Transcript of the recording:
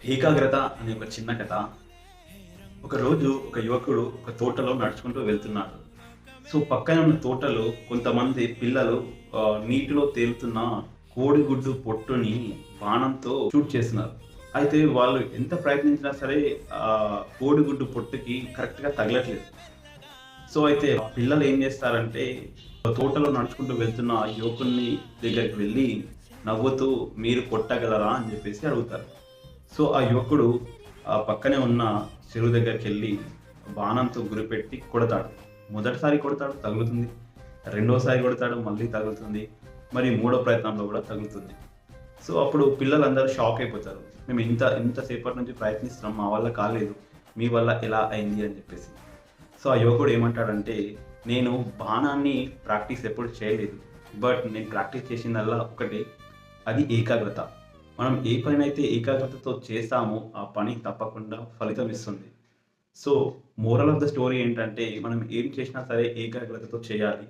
ఏకాగ్రత అనే ఒక చిన్న కథ. ఒకరోజు ఒక యువకుడు ఒక తోటలో నడుచుకుంటూ వెళ్తున్నాడు. సో, పక్కన ఉన్న తోటలో కొంతమంది పిల్లలు నీటిలో తేలుతున్న కోడిగుడ్డు పొట్టుని బాణంతో షూట్ చేస్తున్నారు. అయితే వాళ్ళు ఎంత ప్రయత్నించినా సరే కోడిగుడ్డు పొట్టుకి కరెక్ట్‌గా తగలట్లేదు. సో, అయితే ఆ పిల్లలు ఏం చేస్తారంటే తోటలో నడుచుకుంటూ వెళ్తున్న ఆ యువకుడిని దగ్గరికి వెళ్లి నవ్వుతూ "మీరు కొట్టగలరా?" అని చెప్పేసి అడుగుతారు. సో, ఆ యువకుడు పక్కనే ఉన్న చెరువు దగ్గరికెళ్ళి బాణంతో గురిపెట్టి కొడతాడు. మొదటిసారి కొడతాడు, తగులుతుంది. రెండోసారి కొడతాడు, మళ్ళీ తగులుతుంది. మరి మూడో ప్రయత్నంలో కూడా తగులుతుంది. సో, అప్పుడు పిల్లలందరూ షాక్ అయిపోతారు. మేము ఇంత సేపటి నుంచి ప్రయత్నిస్తున్నాం. మా వల్ల కాలేదు. మీ వల్ల ఎలా అయింది అని చెప్పేసి. సో, ఆ యువకుడు ఏమంటాడంటే, "నేను బాణాన్ని ప్రాక్టీస్ ఎప్పుడు చేయలేదు. బట్ నేను ప్రాక్టీస్ చేసిందల్లా ఒకటే. అది ఏకాగ్రత. మనం ఏ పనినైతే ఏకాగ్రతతో చేస్తామో, ఆ పని తప్పకుండా ఫలితం ఇస్తుంది." So, moral of the story ఏంటంటే, మనం ఏం చేసినా సరే ఏకాగ్రతతో చేయాలి.